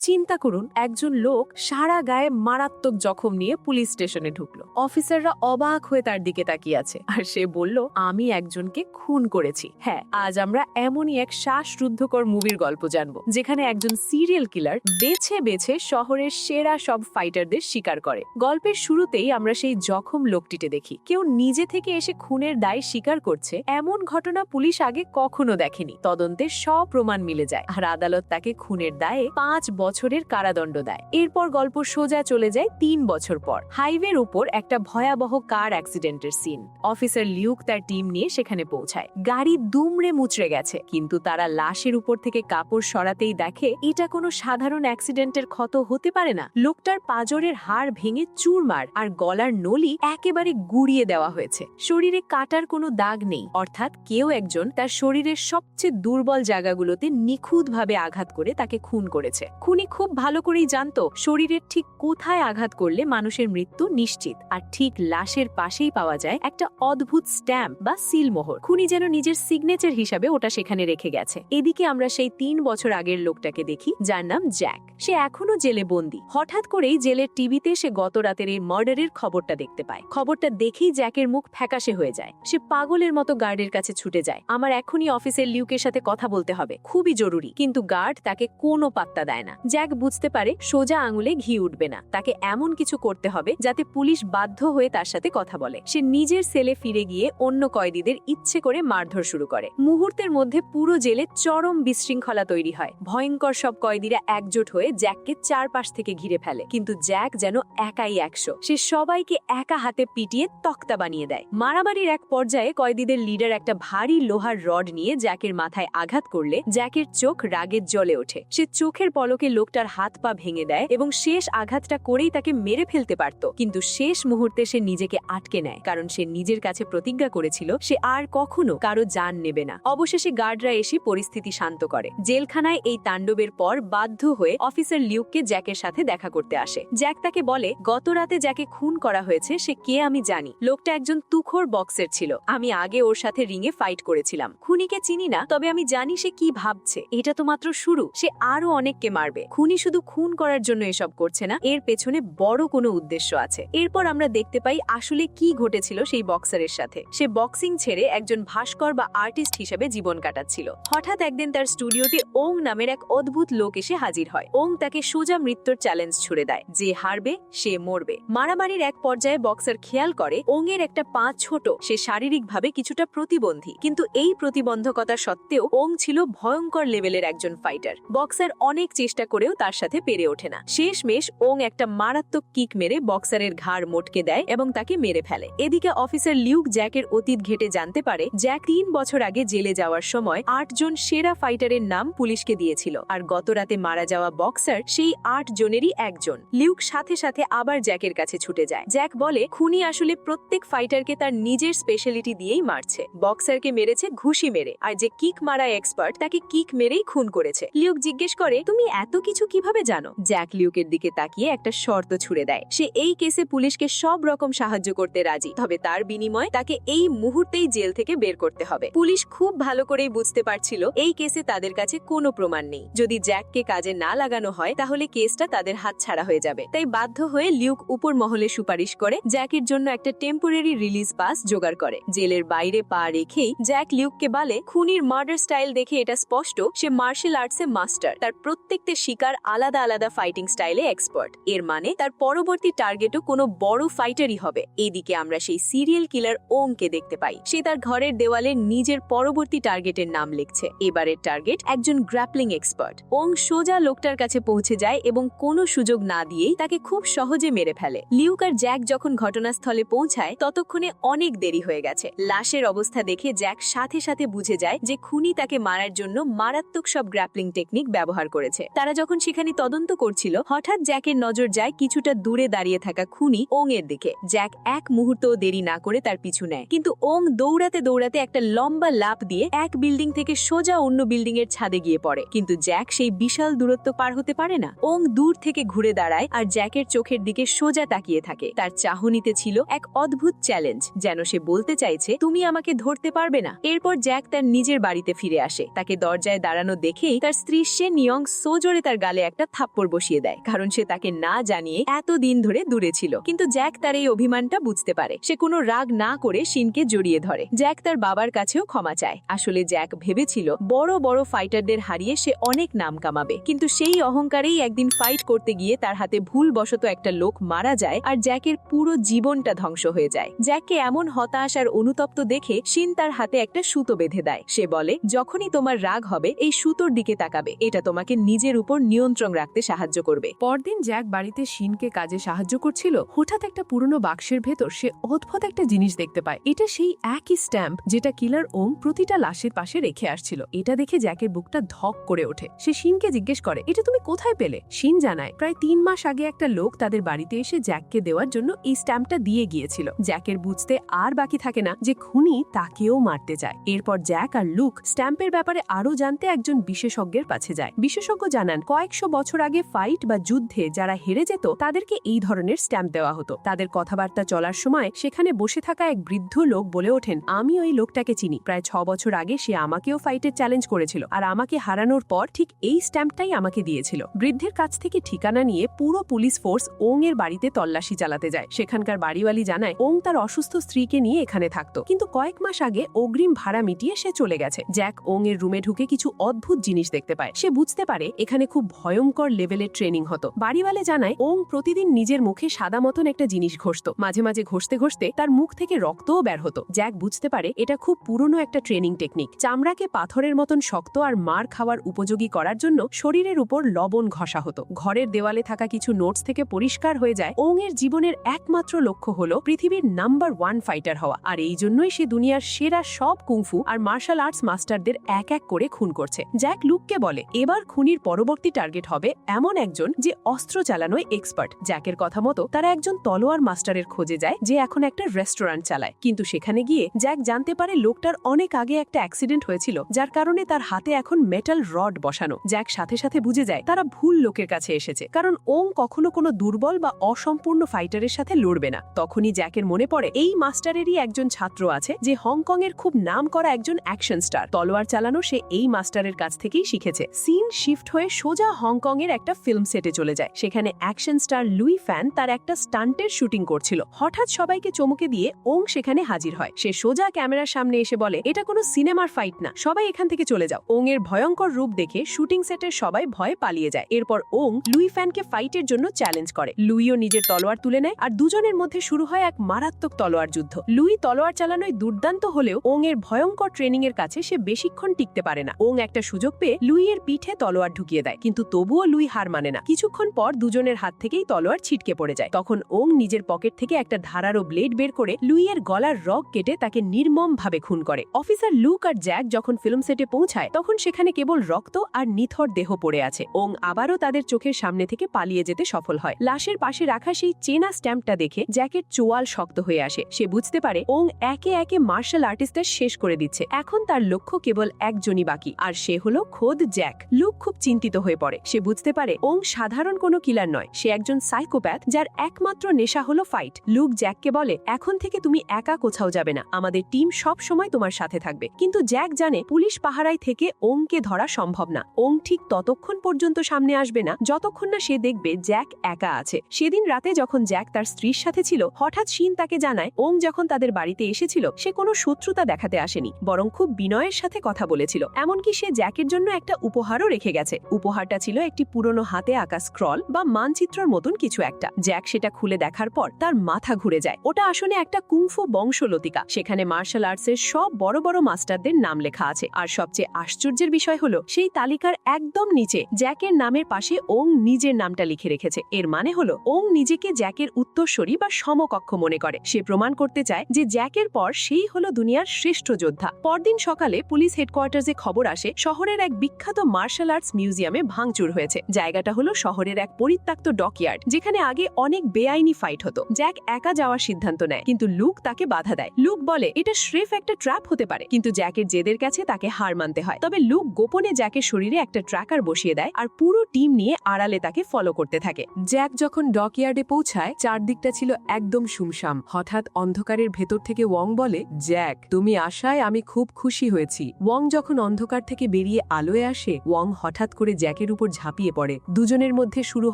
চিন্তা করুন, একজন লোক সারা গায়ে মারাত্মক জখম নিয়ে পুলিশ স্টেশনে ঢুকলো। অফিসাররা অবাক হয়ে তার দিকে তাকিয়ে আছে, আর সে বলল, আমি একজনকে খুন করেছি। হ্যাঁ, আজ আমরা এমনই এক শ্বাসরুদ্ধকর মুভির গল্প জানবো, যেখানে একজন সিরিয়াল কিলার বেছে বেছে শহরের সেরা সব ফাইটারদের শিকার করে। গল্পের শুরুতেই আমরা সেই জখম লোকটিতে দেখি কেউ নিজে থেকে এসে খুনের দায় স্বীকার করছে। এমন ঘটনা পুলিশ আগে কখনো দেখেনি। তদন্তে সব প্রমাণ মিলে যায়, আর আদালত তাকে খুনের দায়ে 5 বছরের কারাদণ্ড দেয়। এরপর গল্প সোজা চলে যায় 3 বছর পর। হাইওয়ের উপর একটা ভয়াবহ কার অ্যাক্সিডেন্টের সিন। অফিসার লিউক তার টিম নিয়ে সেখানে পৌঁছায়। গাড়ি দুমড়ে মুচড়ে গেছে, কিন্তু তারা লাশের উপর থেকে কাপড় সরাতেই দেখে এটা কোনো সাধারণ অ্যাক্সিডেন্টের ক্ষত হতে পারে না। লোকটার পাঁজরের হাড় ভেঙে চুরমার, আর গলার নলি একেবারে গুড়িয়ে দেওয়া হয়েছে। শরীরে কাটার কোনো দাগ নেই, অর্থাৎ কেউ একজন তার শরীরের সবচেয়ে দুর্বল জায়গাগুলোতে নিখুঁতভাবে আঘাত করে তাকে খুন করেছে। খুনি খুব ভালো করেই জানতো শরীরের ঠিক কোথায় আঘাত করলে মানুষের মৃত্যু নিশ্চিত। আর ঠিক লাশের পাশেই পাওয়া যায় একটা অদ্ভুত স্ট্যাম্প বা সিলমোহর। খুনি যেন নিজের সিগনেচার হিসাবে ওটা সেখানে রেখে গেছে। এদিকে আমরা সেই 3 বছর আগের লোকটাকে দেখি, যার নাম জ্যাক। সে এখনো জেলে বন্দী। হঠাৎ করেই জেলের টিভিতে সে গত রাতের এই মার্ডারের খবরটা দেখতে পায়। খবরটা দেখেই জ্যাকের মুখ ফ্যাকাশে হয়ে যায়। সে পাগলের মতো গার্ডের কাছে ছুটে যায়। আমার এখনই অফিসের লিউকের সাথে কথা বলতে হবে, খুবই জরুরি। কিন্তু গার্ড তাকে কোনো পাত্তা দেয় না। জ্যাক বুঝতে পারে সোজা আঙুলে ঘি উঠবে না, তাকে এমন কিছু করতে হবে যাতে পুলিশ বাধ্য হয়ে তার সাথে কথা বলে। সে নিজের সেলে ফিরে গিয়ে অন্য কয়েদিদের ইচ্ছে করে মারধর শুরু করে। মুহূর্তের মধ্যে পুরো জেলে চরম বিশৃঙ্খলা তৈরি হয়। ভয়ঙ্কর সব কয়েদিরা একজোট হয়ে জ্যাককে চারপাশ থেকে ঘিরে ফেলে, কিন্তু জ্যাক যেন একাই 100। সে সবাইকে একা হাতে পিটিয়ে তক্তা বানিয়ে দেয়। মারামারির এক পর্যায়ে কয়েদিদের লিডার একটা ভারী লোহার রড নিয়ে জ্যাকের মাথায় আঘাত করলে জ্যাকের চোখ রাগের জ্বলে ওঠে। সে চোখের পলকে লোকটার হাত পা ভেঙে দেয় এবং শেষ আঘাতটা করেই তাকে মেরে ফেলতে পারত। কিন্তু শেষ মুহূর্তে সে নিজেকে আটকে নেয়, কারণ সে নিজের কাছে প্রতিজ্ঞা করেছিল সে আর কখনো কারো জান নেবে না। অবশেষে গার্ডরা এসে পরিস্থিতি শান্ত করে। জেলখানায় এই তাণ্ডবের পর বাধ্য হয়ে অফিসার লিউককে জ্যাকের সাথে দেখা করতে আসে। জ্যাক তাকে বলে, গত রাতে যাকে খুন করা হয়েছে সে কে আমি জানি। লোকটা একজন তুখোর বক্সের ছিল। আমি আগে ওর সাথে রিংয়ে ফাইট করেছিলাম। খুনিকে চিনি না, তবে আমি জানি সে কি ভাবছে। এটা তো মাত্র শুরু, সে আরো অনেককে মারবে। খুনি শুধু খুন করার জন্য এসব করছে না, এর পেছনে বড় কোনো উদ্দেশ্য আছে। এরপর আমরা দেখতে পাই আসলে কি ঘটেছিল সেই বক্সারের সাথে। সে বক্সিং ছেড়ে একজন ভাস্কর বা আর্টিস্ট হিসেবে জীবন কাটাচ্ছিল। হঠাৎ একদিন তার স্টুডিওতে ওং নামের এক অদ্ভুত লোক এসে হাজির হয়। ওং তাকে সোজা মৃত্যুর চ্যালেঞ্জ ছুড়ে দেয়, যে হারবে সে মরবে। মারামারির এক পর্যায়ে বক্সার খেয়াল করে ওং এর একটা পা ছোট, সে শারীরিকভাবে কিছুটা প্রতিবন্ধী। কিন্তু এই প্রতিবন্ধকতা সত্ত্বেও ওং ছিল ভয়ঙ্কর লেভেলের একজন ফাইটার। বক্সার অনেক চেষ্টা করেও তার সাথে পেরে ওঠে না। শেষমেশ ওং একটা মারাত্মক কিক মেরে বক্সারের ঘাড় মোটকে দেয় এবং তাকে মেরে ফেলে। এদিকে অফিসার লিউক জ্যাকের অতীত ঘেটে জানতে পারে জ্যাক 3 বছর আগে জেলে যাওয়ার সময় 8 জন সেরা ফাইটারের নাম পুলিশকে দিয়েছিল, আর গত রাতে মারা যাওয়া বক্সার সেই 8 জনেরই একজন। লিউক সাথে সাথে আবার জ্যাকের কাছে ছুটে যায়। জ্যাক বলে খুনি আসলে প্রত্যেক ফাইটারকে তার নিজের স্পেশালিটি দিয়েই মারছে। বক্সারকে মেরেছে ঘুষি মেরে, আর যে কিক মারা এক্সপার্ট তাকে কিক মেরেই খুন করেছে। লিউক জিজ্ঞেস করে, তুমি এত কিছু কিভাবে জানো? জ্যাক লিউকের দিকে তাকিয়ে একটা শর্ত ছুড়ে দেয়। সে এই কেসে পুলিশকে সব রকম সাহায্য করতে রাজি, তবে তার বিনিময়ে তাকে এই মুহূর্তেই জেল থেকে বের করতে হবে। পুলিশ খুব ভালো করেই বুঝতে পারছিল এই কেসে তাদের কাছে কোনো প্রমাণ নেই। যদি জ্যাককে কাজে না লাগানো হয় তাহলে কেসটা তাদের হাত ছাড়া হয়ে যাবে। তাই বাধ্য হয়ে লিউক উপর মহলে সুপারিশ করে জ্যাকের জন্য একটা টেম্পোরারি রিলিজ পাস জোগাড় করে। জেলের বাইরে পা রেখেই জ্যাক লিউককে বলে, খুনির মার্ডার স্টাইল দেখে এটা স্পষ্ট সে মার্শাল আর্টসে মাস্টার। তার প্রত্যেকটা শিকার আলাদা আলাদা ফাইটিং স্টাইলে এক্সপার্ট। এর মানে তার পরবর্তী টার্গেটও কোনো বড় ফাইটারই হবে। এইদিকে আমরা সেই সিরিয়াল কিলার ওংকে দেখতে পাই। সে তার ঘরের দেওয়ালে নিজের পরবর্তী টার্গেটের নাম লিখছে। এবারের টার্গেট একজন গ্র্যাপলিং এক্সপার্ট। ওং সোজা লোকটার কাছে পৌঁছে যায় এবং কোনো সুযোগ না দিয়েই তাকে খুব সহজে মেরে ফেলে। লিউক আর জ্যাক যখন ঘটনাস্থলে পৌঁছায় ততক্ষণে অনেক দেরি হয়ে গেছে। লাশের অবস্থা দেখে জ্যাক সাথে সাথে বুঝে যায় যে খুনি তাকে মারার জন্য মারাত্মক সব গ্র্যাপলিং টেকনিক ব্যবহার করেছে। তারা যখন সেখানে তদন্ত করছিল হঠাৎ জ্যাকের নজর যায় কিছুটা দূরে দাঁড়িয়ে থাকা খুনি ওং এর দিকে। জ্যাক এক মুহূর্তও দেরি না করে তার পিছু নেয়, কিন্তু ওং দৌড়াতে দৌড়াতে একটা লম্বা লাফ দিয়ে এক বিল্ডিং থেকে সোজা অন্য বিল্ডিং এর ছাদে গিয়ে পড়ে। কিন্তু জ্যাক সেই বিশাল দূরত্ব পার হতে পারে না। ওং দূর থেকে ঘুরে দাঁড়ায় আর জ্যাকের চোখের দিকে সোজা তাকিয়ে থাকে। তার চাহনিতে ছিল এক অদ্ভুত চ্যালেঞ্জ, যেন সে বলতে চাইছে তুমি আমাকে ধরতে পারবে না। এরপর জ্যাক তার নিজের বাড়িতে ফিরে আসে। তাকে দরজায় দাঁড়ানো দেখেই তার স্ত্রী শে নিয়ং সোজোরে তার গালে একটা থাপ্পড় বসিয়ে দেয়, কারণ সে তাকে না জানিয়ে এতদিন ধরে দূরে ছিল। কিন্তু জ্যাক তার এই অভিমানটা বুঝতে পারে। সে কোনো রাগ না করে শিনকে জড়িয়ে ধরে। জ্যাক তার বাবার কাছেও ক্ষমা চায়। আসলে জ্যাক ভেবেছিল বড় বড় ফাইটারদের হারিয়ে সে অনেক নাম কামাবে, কিন্তু সেই অহংকারেই একদিন ফাইট করতে গিয়ে তার হাতে ভুলবশত একটা লোক মারা যায় আর জ্যাকের পুরো জীবনটা ধ্বংস হয়ে যায়। জ্যাককে এমন হতাশ আর অনুতপ্ত দেখে শিন তার হাতে একটা সুতো বেঁধে দেয়। সে বলে, যখনই তোমার রাগ হবে এই সুতোর দিকে তাকাবে, এটা তোমাকে নিজের উপর নিয়ন্ত্রণ রাখতে সাহায্য করবে। পরদিন জ্যাক বাড়িতে শিনকে কাজে সাহায্য করছিল। হঠাৎ একটা পুরনো বাক্সের ভেতর সে অদ্ভুত একটা জিনিস দেখতে পায়। এটা সেই একই স্ট্যাম্প যেটা কিলার ওং প্রতিটা লাশের পাশে রেখে আসছিল। এটা দেখে জ্যাকের বুকটা ধক করে ওঠে। সে শিনকে জিজ্ঞেস করে, এটা তুমি কোথায় পেলে? শিন জানায়, প্রায় 3 মাস আগে একটা লোক তাদের বাড়িতে এসে জ্যাককে দেওয়ার জন্য এই স্ট্যাম্পটা দিয়ে গিয়েছিল। জ্যাকের বুঝতে আর বাকি থাকে না যে খুনি তাকেও মারতে চায়। এরপর জ্যাক আর লুক স্ট্যাম্পের ব্যাপারে আরো জানতে একজন বিশেষজ্ঞের কাছে যায়। বিশেষজ্ঞ জানান, কয়েকশো বছর আগে ফাইট বা যুদ্ধে যারা হেরে যেত তাদেরকে এই ধরনের স্ট্যাম্প দেওয়া হতো। তাদের কথাবার্তা চলার সময় সেখানে বসে থাকা এক বৃদ্ধ লোক বলে ওঠেন, আমি ওই লোকটাকে চিনি। প্রায় 6 বছর আগে সে আমাকেও ফাইটের চ্যালেঞ্জ করেছিল, আর আমাকে হারানোর পর ঠিক এই স্ট্যাম্পটাই আমাকে দিয়েছিল। বৃদ্ধের কাছ থেকে ঠিকানা নিয়ে পুরো পুলিশ ফোর্স ওং এর বাড়িতে তল্লাশি চালাতে যায়। সেখানকার বাড়িওয়ালি জানায়, ওং তার অসুস্থ স্ত্রীকে নিয়ে এখানে থাকতো, কিন্তু কয়েক মাস আগে অগ্রিম ভাড়া মিটিয়ে সে চলে গেছে। জ্যাক ওং এর রুমে ঢুকে কিছু অদ্ভুত জিনিস দেখতে পায়। সে বুঝতে পারে এখানে খুব ভয়ঙ্কর লেভেলের ট্রেনিং হতো। বাড়িওয়ালে জানায়, ওং প্রতিদিন নিজের মুখে সাদা মতন একটা জিনিস ঘষত। মাঝে মাঝে ঘষতে ঘষতে তার মুখ থেকে রক্তও বের হতো। জ্যাক বুঝতে পারে এটা খুব পুরনো একটা ট্রেনিং টেকনিক। চামড়াকে পাথরের মতন শক্ত আর মার খাওয়ার উপযোগী করার জন্য শরীরের উপর লবণ ঘষা হতো। ঘরের দেওয়ালে থাকা কিছু নোটস থেকে পরিষ্কার হয়ে যায় ওং এর জীবনের একমাত্র লক্ষ্য হলো পৃথিবীর নাম্বার 1 ফাইটার হওয়া, আর এই জন্যই সে দুনিয়ার সেরা সব কুংফু আর মার্শাল আর্টস মাস্টারদের এক এক করে খুন করছে। জ্যাক লুককে বলে, এবার খুনির পরবর্তী টার্গেট হবে এমন একজন যে অস্ত্র চালানোয় এক্সপার্ট। জ্যাকের কথা মতো তারা একজন তলোয়ার মাস্টারের খোঁজে যায় যে এখন একটা রেস্টুরেন্ট চালায়। কিন্তু সেখানে গিয়ে জ্যাক জানতে পারে লোকটার অনেক আগে একটা অ্যাক্সিডেন্ট হয়েছিল, যার কারণে তার হাতে এখন মেটাল রড বসানো। জ্যাক সাথে সাথে বুঝে যায় তারা ভুল লোকের কাছে এসেছে, কারণ ওং কখনো কোনো দুর্বল বা অসম্পূর্ণ ফাইটারের সাথে লড়বে না। তখনই জ্যাকের মনে পড়ে এই মাস্টারেরই একজন ছাত্র আছে যে হংকং এর খুব নাম করা একজন অ্যাকশন স্টার। তলোয়ার চালানো সে এই মাস্টারের কাছ থেকেই শিখেছে। সিন শিফট হয়ে সোজা হংকং এর একটা ফিল্ম সেটে চলে যায়। সেখানে অ্যাকশন স্টার লুই ফ্যান তার একটা স্টান্টের শুটিং করছিল। হঠাৎ সবাইকে চমকে দিয়ে ওং সেখানে হাজির হয়। সে সোজা ক্যামেরার সামনে এসে বলে, এটা কোনো সিনেমার ফাইট না, সবাই এখান থেকে চলে যাও। ওং এর ভয়ঙ্কর রূপ দেখে শুটিং সেটের সবাই ভয়ে পালিয়ে যায়। এরপর ওং লুই ফ্যানকে ফাইটের জন্য চ্যালেঞ্জ করে। লুইও নিজের তলোয়ার তুলে নেয় আর দুজনের মধ্যে শুরু হয় এক মারাত্মক তলোয়ার যুদ্ধ। লুই তলোয়ার চালানোয় দুর্দান্ত হলেও ওং এর ভয়ঙ্কর ট্রেনিং এর কাছে সে বেশিক্ষণ টিকতে পারে না। ওং একটা সুযোগ পেয়ে লুই এর পিঠে তলোয়ার ঢুকিয়ে দেয়, কিন্তু তবুও লুই হার মানে না। কিছুক্ষণ পর দুজনের হাত থেকেই তলোয়ার ছিটকে পড়ে যায়। তখন ওং নিজের পকেট থেকে একটা ধারালো ব্লেড বের করে লুই এর গলার রগ কেটে তাকে নির্মম ভাবে খুন করে। অফিসার লুক আর জ্যাক যখন ফিল্ম সেটে পৌঁছায় তখন সেখানে কেবল রক্ত আর নিথর দেহ পড়ে আছে। ওং আবারও তাদের চোখের সামনে থেকে পালিয়ে যেতে সফল হয়। লাশের পাশে রাখা সেই চেনা স্ট্যাম্পটা দেখে জ্যাকের চোয়াল শক্ত হয়ে আসে। সে বুঝতে পারে ওং একে একে মার্শাল আর্টিস্টদের শেষ করে দিচ্ছে। এখন তার লক্ষ্য কেবল একজনই বাকি, আর সে হলো খোদ জ্যাক। লুক খুব চিন্তিত হয়ে পড়ে। সে বুঝতে পারে ওং সাধারণ কোনো কিলার নয়, সে একজন সাইকোপ্যাথ যার একমাত্র নেশা হলো ফাইট। লুক জ্যাককে বলে, এখন থেকে তুমি একা কোথাও যাবে না, আমাদের টিম সব সময় তোমার সাথে থাকবে। কিন্তু জ্যাক জানে পুলিশ পাহারায় থেকে ওংকে ধরা সম্ভব না। ওং ঠিক ততক্ষণ পর্যন্ত সামনে আসবে না যতক্ষণ না সে দেখবে জ্যাক একা আছে। সেদিন রাতে যখন জ্যাক তার স্ত্রীর সাথে ছিল, হঠাৎ শিন তাকে জানায় ওং যখন তাদের বাড়িতে এসেছিল সে কোনো শত্রুতা দেখাতে আসেনি, বরং খুব বিনয়ের সাথে কথা বলেছিল। এমনকি সে জ্যাকের জন্য একটা উপহারও রেখে গেছে। উপহারটা ছিল একটি পুরনো হাতে আঁকা স্ক্রল বা মানচিত্রর মতন কিছু একটা। জ্যাক সেটা খুলে দেখার পর তার মাথা ঘুরে যায়। ওটা আসলে একটা কুংফু বংশলতিকা। সেখানে মার্শাল আর্টসের সব বড় বড় মাস্টারদের নাম লেখা আছে। আর সবচেয়ে আশ্চর্যের বিষয় হলো সেই তালিকার একদম নিচে জ্যাকের নামের পাশে ওং নিজের নামটা লিখে রেখেছে। এর মানে হলো ওং নিজেকে জ্যাকের উত্তরসূরি বা সমকক্ষ মনে করে। সে প্রমাণ করতে চায় যে জ্যাকের পর সেই হলো দুনিয়ার শ্রেষ্ঠ যোদ্ধা। পরদিন সকালে পুলিশ হেডকোয়ার্টার্সে খবর আসে শহরের এক বিখ্যাত মার্শাল আর্টস মিউজিয়ামে ভাঙচুর হয়েছে। জায়গাটা হলো শহরের এক পরিত্যক্ত ডকইয়ার্ড, যেখানে আগে অনেক বেআইনি ফাইট হতো। জ্যাক একা যাওয়ার সিদ্ধান্ত নেয়, কিন্তু লুক তাকে বাধা দেয়। লুক বলে এটা স্রেফ একটা ট্র্যাপ হতে পারে, কিন্তু জ্যাকের জেদের কাছে তাকে হার মানতে হয়। তবে লুক গোপনে জ্যাকের শরীরে একটা ট্র্যাকার বসিয়ে দেয় আর পুরো টিম নিয়ে আড়ালে তাকে ফলো করতে থাকে। জ্যাক যখন ডকইয়ার্ডে পৌঁছায় চারদিকটা ছিল একদম শুমশাম। হঠাৎ অন্ধকারের ভেতর থেকে ওয়ং বলে, জ্যাক তুমি আসায় আমি খুব খুশি হয়েছি। ওয়ং যখন অন্ধকার থেকে বেরিয়ে আলোয় আসে, ওয়ং হঠাৎ করে জ্যাকের জ্যাকের উপর ঝাঁপিয়ে পড়ে। দুজনের মধ্যে শুরু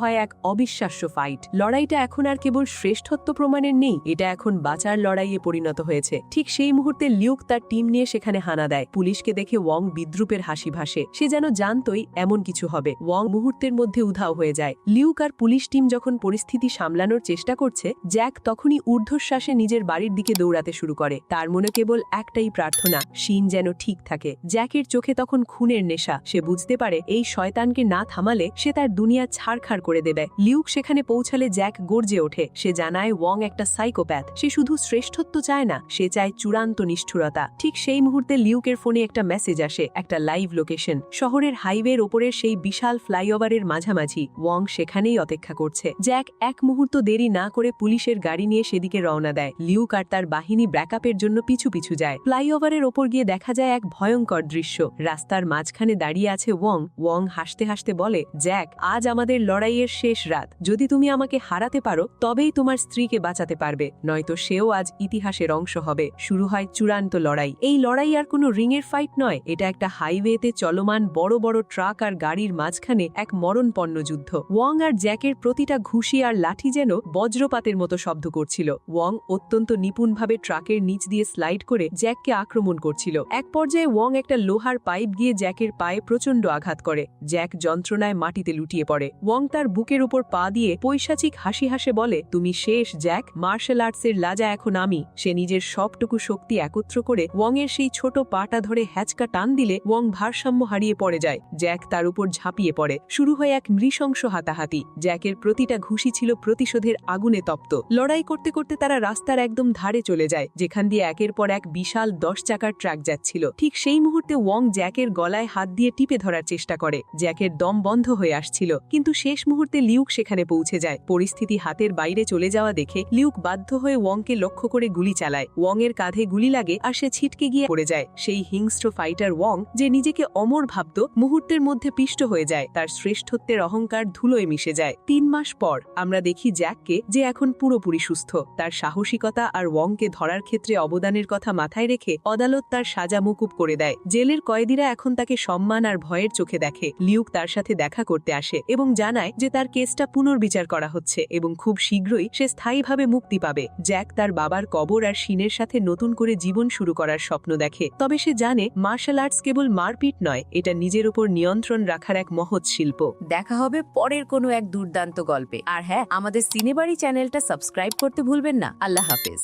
হয় এক অবিশ্বাস্য ফাইট। লড়াইটা এখন আর কেবল শ্রেষ্ঠত্ব প্রমাণের নেই, এটা এখন বাঁচার লড়াইয়ে পরিণত হয়েছে। ঠিক সেই মুহূর্তে লিউক তার টিম নিয়ে সেখানে হানা দেয়। পুলিশকে দেখে ওয়ং বিদ্রুপের হাসি ভাসে। সে যেন জানতই এমন কিছু হবে। ওয়ং মুহূর্তের মধ্যে উধাও হয়ে যায়। লিউক আর পুলিশ টিম যখন পরিস্থিতি সামলানোর চেষ্টা করছে, জ্যাক তখনই ঊর্ধ্বশ্বাসে নিজের বাড়ির দিকে দৌড়াতে শুরু করে। তার মনে কেবল একটাই প্রার্থনা, শিন যেন ঠিক থাকে। জ্যাকের চোখে তখন খুনের নেশা। সে বুঝতে পারে এই শয়তানকে না থামালে সে তার দুনিয়া ছাড়খাড় করে দেবে। লিউক সেখানে পৌঁছালে জ্যাক গর্জে ওঠে। সে জানায় ওয়ং একটা সাইকোপ্যাথ। সে শুধু শ্রেষ্ঠত্ব চায় না, সে চায় চূড়ান্ত নিষ্ঠুরতা। ঠিক সেই মুহূর্তে লিউকের ফোনে একটা মেসেজ আসে, একটা লাইভ লোকেশন। শহরের হাইওয়ের ওপরের সেই বিশাল ফ্লাইওভারের মাঝামাঝি। ওয়ং সেখানেই অপেক্ষা করছে। জ্যাক এক মুহূর্ত দেরি না করে পুলিশের গাড়ি নিয়ে সেদিকে রওনা দেয়। লিউক আর তার বাহিনী ব্যাকআপের জন্য পিছু পিছু যায়। ফ্লাইওভারের ওপর গিয়ে দেখা যায় এক ভয়ঙ্কর দৃশ্য। রাস্তার মাঝখানে দাঁড়িয়ে আছে ওয়ং। ওয়ং হাসতে হাসতে বলে, জ্যাক, আজ আমাদের লড়াইয়ের শেষ রাত। যদি তুমি আমাকে হারাতে পারো তবেই তোমার স্ত্রীকে বাঁচাতে পারবে, নয়তো সেও আজ ইতিহাসের অংশ হবে। শুরু হয় চূড়ান্ত লড়াই। এই লড়াই আর কোনো রিংয়ের ফাইট নয়, এটা একটা হাইওয়েতে চলমান বড় বড় ট্রাক আর গাড়ির মাঝখানে এক মরণপন্ন যুদ্ধ। ওয়ং আর জ্যাকের প্রতিটা ঘুষি আর লাঠি যেন বজ্রপাতের মতো শব্দ করছিল। ওয়ং অত্যন্ত নিপুণভাবে ট্রাকের নিচ দিয়ে স্লাইড করে জ্যাককে আক্রমণ করছিল। এক পর্যায়ে ওয়ং একটা লোহার পাইপ গিয়ে জ্যাকের পায়ে প্রচণ্ড আঘাত করে। জ্যাক যন্ত্রণায় মাটিতে লুটিয়ে পড়ে। ওয়ং তার বুকের উপর পা দিয়ে পৈশাচিক হাসি হাসে বলে, তুমি শেষ জ্যাক, মার্শাল আর্টসের লাজা এখন আমি। সে নিজের সবটুকু শক্তি একত্র করে ওয়ং এর সেই ছোট পাটা ধরে হ্যাচকা টান দিলে ওয়ং ভারসাম্য হারিয়ে পড়ে যায়। জ্যাক তার উপর ঝাঁপিয়ে পড়ে। শুরু হয় এক নৃশংস হাতাহাতি। জ্যাকের প্রতিটা ঘুষি ছিল প্রতিশোধের আগুনে তপ্ত। লড়াই করতে করতে তারা রাস্তার একদম ধারে চলে যায়, যেখান দিয়ে একের পর এক বিশাল 10 চাকার ট্রাক যাচ্ছিল। ঠিক সেই মুহূর্তে ওয়ং জ্যাকের গলায় হাত দিয়ে টিপে ধরার চেষ্টা করে। জ্যাকের দম বন্ধ হয়ে আসছিল, কিন্তু শেষ মুহূর্তে লিউক সেখানে পৌঁছে যায়। পরিস্থিতি হাতের বাইরে চলে যাওয়া দেখে লিউক বাধ্য হয়ে ওয়ংকে লক্ষ্য করে গুলি চালায়। ওয়ং এর কাঁধে গুলি লাগে আর সে ছিটকে গিয়ে পড়ে যায়। সেই হিংস্র ফাইটার ওয়ং, যে নিজেকে অমর ভাবত, মুহূর্তের মধ্যে পিষ্ট হয়ে যায়। তার শ্রেষ্ঠত্বের অহংকার ধুলোয় মিশে যায়। 3 মাস পর আমরা দেখি জ্যাককে, যে এখন পুরোপুরি সুস্থ। তার সাহসিকতা আর ওয়ংকে ধরার ক্ষেত্রে অবদানের কথা মাথায় রেখে আদালত তার সাজা মুকুব করে দেয়। জেলের কয়েদিরা এখন তাকে সম্মান আর ভয়ের চোখে দেখে। লিউক তার সাথে দেখা করতে আসে এবং জানায় যে তার কেসটা পুনর্বিচার করা হচ্ছে এবং খুব শীঘ্রই সে স্থায়ীভাবে মুক্তি পাবে। জ্যাক তার বাবার কবর আর শিনের সাথে নতুন করে জীবন শুরু করার স্বপ্ন দেখে। তবে সে জানে মার্শাল আর্টস কেবল মারপিট নয়, এটা নিজের উপর নিয়ন্ত্রণ রাখার এক মহৎ শিল্প। দেখা হবে পরের কোনো এক দুর্দান্ত গল্পে। আর হ্যাঁ, আমাদের সিনেবাড়ি চ্যানেলটা সাবস্ক্রাইব করতে ভুলবেন না। আল্লাহ হাফেজ।